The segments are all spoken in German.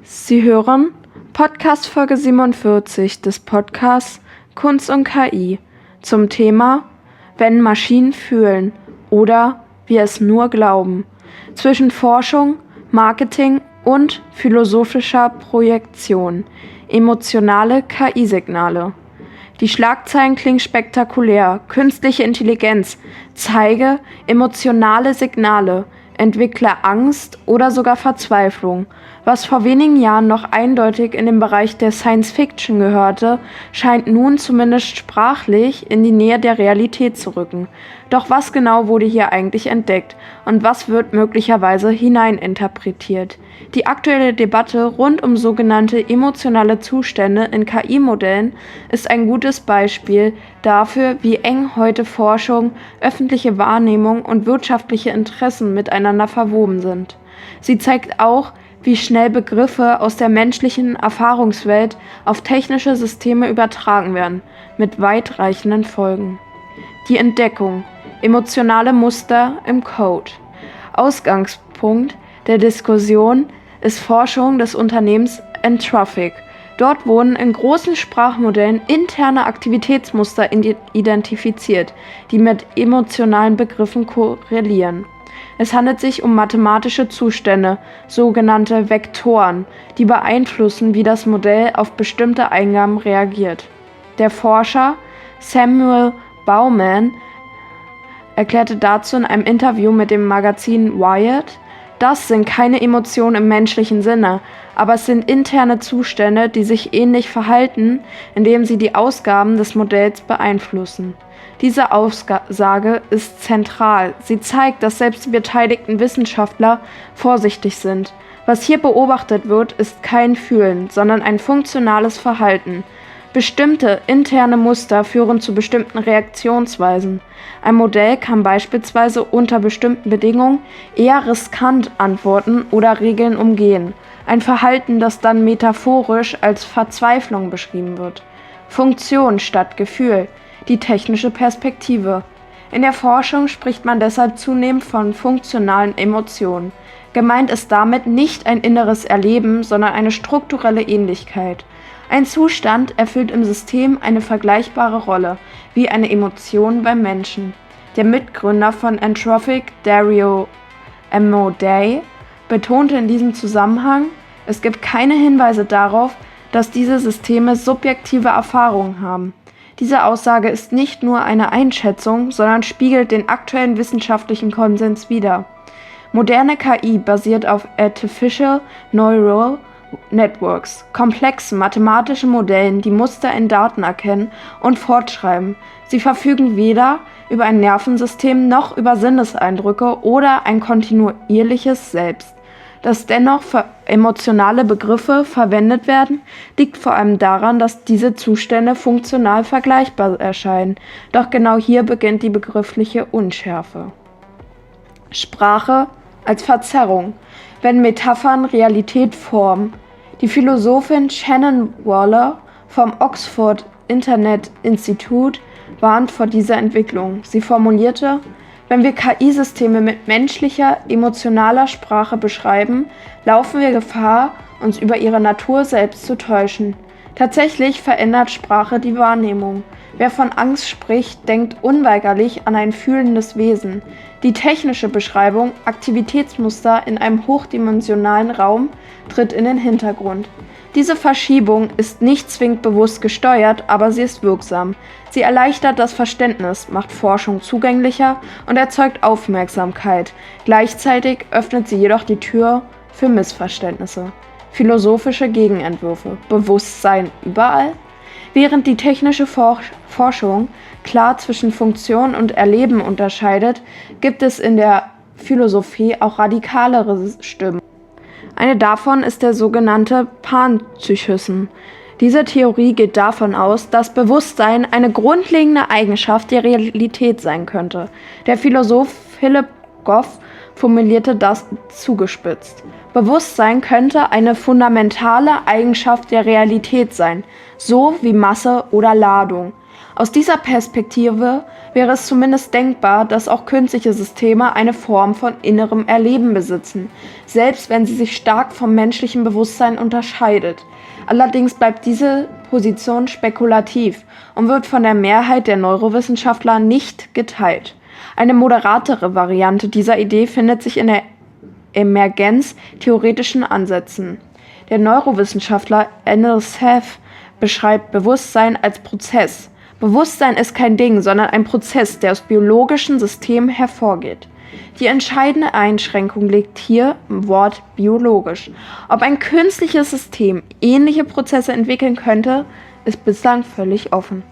Sie hören Podcast-Folge 47 des Podcasts Kunst und KI zum Thema Wenn Maschinen fühlen oder wir es nur glauben, zwischen Forschung, Marketing und philosophischer Projektion, emotionale KI-Signale. Die Schlagzeilen klingen spektakulär. Künstliche Intelligenz zeige emotionale Signale, entwickle Angst oder sogar Verzweiflung. Was vor wenigen Jahren noch eindeutig in den Bereich der Science-Fiction gehörte, scheint nun zumindest sprachlich in die Nähe der Realität zu rücken. Doch was genau wurde hier eigentlich entdeckt und was wird möglicherweise hineininterpretiert? Die aktuelle Debatte rund um sogenannte emotionale Zustände in KI-Modellen ist ein gutes Beispiel dafür, wie eng heute Forschung, öffentliche Wahrnehmung und wirtschaftliche Interessen miteinander verwoben sind. Sie zeigt auch, wie schnell Begriffe aus der menschlichen Erfahrungswelt auf technische Systeme übertragen werden, mit weitreichenden Folgen. Die Entdeckung: emotionale Muster im Code. Ausgangspunkt der Diskussion ist Forschung des Unternehmens Anthropic. Dort wurden in großen Sprachmodellen interne Aktivitätsmuster identifiziert, die mit emotionalen Begriffen korrelieren. Es handelt sich um mathematische Zustände, sogenannte Vektoren, die beeinflussen, wie das Modell auf bestimmte Eingaben reagiert. Der Forscher Samuel Bowman erklärte dazu in einem Interview mit dem Magazin Wired: Das sind keine Emotionen im menschlichen Sinne, aber es sind interne Zustände, die sich ähnlich verhalten, indem sie die Ausgaben des Modells beeinflussen. Diese Aussage ist zentral. Sie zeigt, dass selbst die beteiligten Wissenschaftler vorsichtig sind. Was hier beobachtet wird, ist kein Fühlen, sondern ein funktionales Verhalten. Bestimmte interne Muster führen zu bestimmten Reaktionsweisen. Ein Modell kann beispielsweise unter bestimmten Bedingungen eher riskant antworten oder Regeln umgehen. Ein Verhalten, das dann metaphorisch als Verzweiflung beschrieben wird. Funktion statt Gefühl. Die technische Perspektive. In der Forschung spricht man deshalb zunehmend von funktionalen Emotionen. Gemeint ist damit nicht ein inneres Erleben, sondern eine strukturelle Ähnlichkeit. Ein Zustand erfüllt im System eine vergleichbare Rolle wie eine Emotion beim Menschen. Der Mitgründer von Anthropic, Dario Amodei, betonte in diesem Zusammenhang: Es gibt keine Hinweise darauf, dass diese Systeme subjektive Erfahrungen haben. Diese Aussage ist nicht nur eine Einschätzung, sondern spiegelt den aktuellen wissenschaftlichen Konsens wider. Moderne KI basiert auf Artificial Neural Networks, komplexen mathematischen Modellen, die Muster in Daten erkennen und fortschreiben. Sie verfügen weder über ein Nervensystem noch über Sinneseindrücke oder ein kontinuierliches Selbst. Dass dennoch für emotionale Begriffe verwendet werden, liegt vor allem daran, dass diese Zustände funktional vergleichbar erscheinen. Doch genau hier beginnt die begriffliche Unschärfe. Sprache als Verzerrung, wenn Metaphern Realität formen. Die Philosophin Shannon Waller vom Oxford Internet Institute warnt vor dieser Entwicklung. Sie formulierte: Wenn wir KI-Systeme mit menschlicher, emotionaler Sprache beschreiben, laufen wir Gefahr, uns über ihre Natur selbst zu täuschen. Tatsächlich verändert Sprache die Wahrnehmung. Wer von Angst spricht, denkt unweigerlich an ein fühlendes Wesen. Die technische Beschreibung, Aktivitätsmuster in einem hochdimensionalen Raum, tritt in den Hintergrund. Diese Verschiebung ist nicht zwingend bewusst gesteuert, aber sie ist wirksam. Sie erleichtert das Verständnis, macht Forschung zugänglicher und erzeugt Aufmerksamkeit. Gleichzeitig öffnet sie jedoch die Tür für Missverständnisse. Philosophische Gegenentwürfe. Bewusstsein überall? Während die technische Forschung klar zwischen Funktion und Erleben unterscheidet, gibt es in der Philosophie auch radikalere Stimmen. Eine davon ist der sogenannte Panpsychismus. Diese Theorie geht davon aus, dass Bewusstsein eine grundlegende Eigenschaft der Realität sein könnte. Der Philosoph Philipp Goff formulierte das zugespitzt: Bewusstsein könnte eine fundamentale Eigenschaft der Realität sein, so wie Masse oder Ladung. Aus dieser Perspektive wäre es zumindest denkbar, dass auch künstliche Systeme eine Form von innerem Erleben besitzen, selbst wenn sie sich stark vom menschlichen Bewusstsein unterscheidet. Allerdings bleibt diese Position spekulativ und wird von der Mehrheit der Neurowissenschaftler nicht geteilt. Eine moderatere Variante dieser Idee findet sich in der emergenz-theoretischen Ansätzen. Der Neurowissenschaftler Anil Seth beschreibt Bewusstsein als Prozess. Bewusstsein ist kein Ding, sondern ein Prozess, der aus biologischen Systemen hervorgeht. Die entscheidende Einschränkung liegt hier im Wort biologisch. Ob ein künstliches System ähnliche Prozesse entwickeln könnte, ist bislang völlig offen.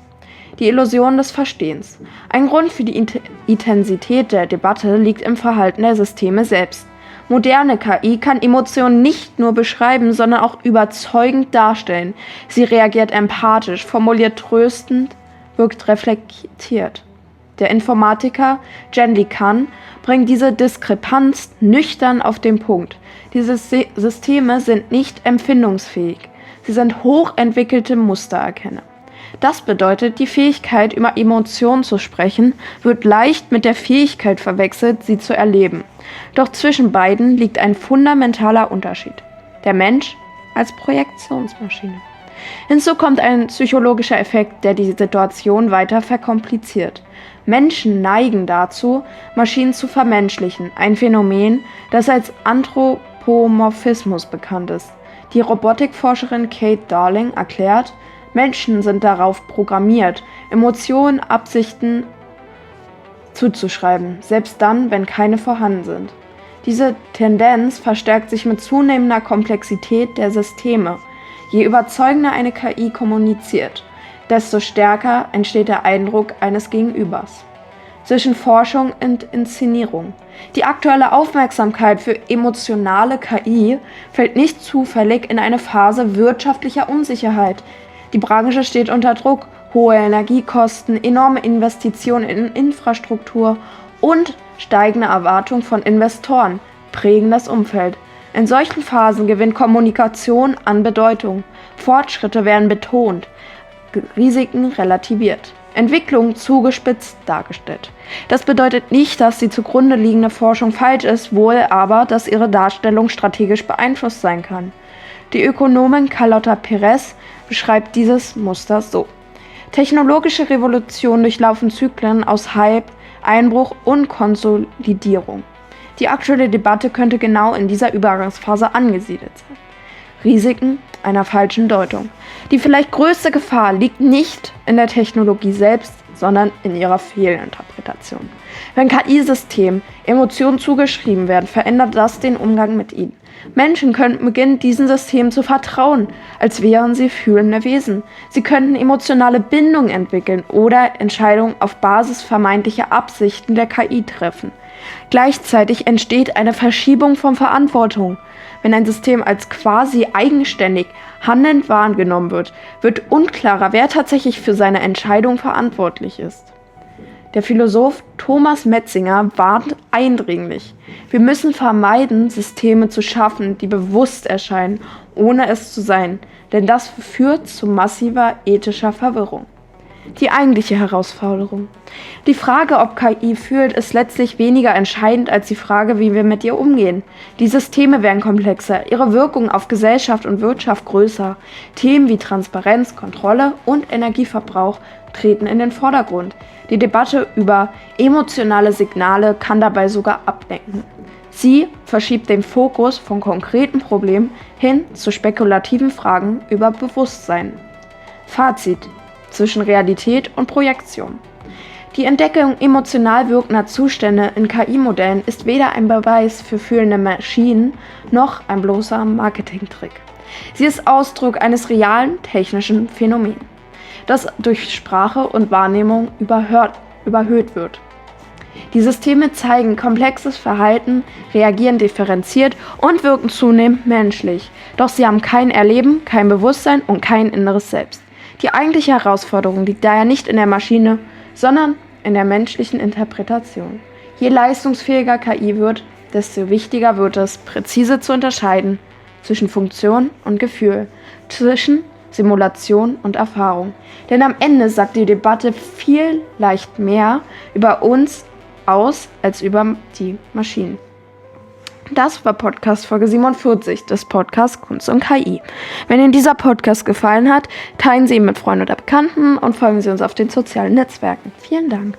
Die Illusion des Verstehens. Ein Grund für die Intensität der Debatte liegt im Verhalten der Systeme selbst. Moderne KI kann Emotionen nicht nur beschreiben, sondern auch überzeugend darstellen. Sie reagiert empathisch, formuliert tröstend, wirkt reflektiert. Der Informatiker Jen LeCun bringt diese Diskrepanz nüchtern auf den Punkt. Diese Systeme sind nicht empfindungsfähig. Sie sind hochentwickelte Mustererkenner. Das bedeutet, die Fähigkeit, über Emotionen zu sprechen, wird leicht mit der Fähigkeit verwechselt, sie zu erleben. Doch zwischen beiden liegt ein fundamentaler Unterschied. Der Mensch als Projektionsmaschine. Hinzu kommt ein psychologischer Effekt, der die Situation weiter verkompliziert. Menschen neigen dazu, Maschinen zu vermenschlichen, ein Phänomen, das als Anthropomorphismus bekannt ist. Die Robotikforscherin Kate Darling erklärt, Menschen sind darauf programmiert, Emotionen, Absichten zuzuschreiben, selbst dann, wenn keine vorhanden sind. Diese Tendenz verstärkt sich mit zunehmender Komplexität der Systeme. Je überzeugender eine KI kommuniziert, desto stärker entsteht der Eindruck eines Gegenübers. Zwischen Forschung und Inszenierung. Die aktuelle Aufmerksamkeit für emotionale KI fällt nicht zufällig in eine Phase wirtschaftlicher Unsicherheit. Die Branche steht unter Druck, hohe Energiekosten, enorme Investitionen in Infrastruktur und steigende Erwartungen von Investoren prägen das Umfeld. In solchen Phasen gewinnt Kommunikation an Bedeutung. Fortschritte werden betont, Risiken relativiert, Entwicklung zugespitzt dargestellt. Das bedeutet nicht, dass die zugrunde liegende Forschung falsch ist, wohl aber, dass ihre Darstellung strategisch beeinflusst sein kann. Die Ökonomin Carlota Perez beschreibt dieses Muster so. Technologische Revolutionen durchlaufen Zyklen aus Hype, Einbruch und Konsolidierung. Die aktuelle Debatte könnte genau in dieser Übergangsphase angesiedelt sein. Risiken einer falschen Deutung. Die vielleicht größte Gefahr liegt nicht in der Technologie selbst, sondern in ihrer Fehlinterpretation. Wenn KI-Systemen Emotionen zugeschrieben werden, verändert das den Umgang mit ihnen. Menschen könnten beginnen, diesen Systemen zu vertrauen, als wären sie fühlende Wesen. Sie könnten emotionale Bindungen entwickeln oder Entscheidungen auf Basis vermeintlicher Absichten der KI treffen. Gleichzeitig entsteht eine Verschiebung von Verantwortung. Wenn ein System als quasi eigenständig handelnd wahrgenommen wird, wird unklarer, wer tatsächlich für seine Entscheidung verantwortlich ist. Der Philosoph Thomas Metzinger warnt eindringlich: Wir müssen vermeiden, Systeme zu schaffen, die bewusst erscheinen, ohne es zu sein, denn das führt zu massiver ethischer Verwirrung. Die eigentliche Herausforderung. Die Frage, ob KI fühlt, ist letztlich weniger entscheidend als die Frage, wie wir mit ihr umgehen. Die Systeme werden komplexer, ihre Wirkung auf Gesellschaft und Wirtschaft größer. Themen wie Transparenz, Kontrolle und Energieverbrauch treten in den Vordergrund. Die Debatte über emotionale Signale kann dabei sogar ablenken. Sie verschiebt den Fokus von konkreten Problemen hin zu spekulativen Fragen über Bewusstsein. Fazit: Zwischen Realität und Projektion. Die Entdeckung emotional wirkender Zustände in KI-Modellen ist weder ein Beweis für fühlende Maschinen noch ein bloßer Marketingtrick. Sie ist Ausdruck eines realen technischen Phänomens, das durch Sprache und Wahrnehmung überhöht wird. Die Systeme zeigen komplexes Verhalten, reagieren differenziert und wirken zunehmend menschlich. Doch sie haben kein Erleben, kein Bewusstsein und kein inneres Selbst. Die eigentliche Herausforderung liegt daher nicht in der Maschine, sondern in der menschlichen Interpretation. Je leistungsfähiger KI wird, desto wichtiger wird es, präzise zu unterscheiden zwischen Funktion und Gefühl, zwischen Simulation und Erfahrung. Denn am Ende sagt die Debatte viel leicht mehr über uns aus als über die Maschinen. Das war Podcast Folge 47 des Podcasts Kunst und KI. Wenn Ihnen dieser Podcast gefallen hat, teilen Sie ihn mit Freunden oder Bekannten und folgen Sie uns auf den sozialen Netzwerken. Vielen Dank.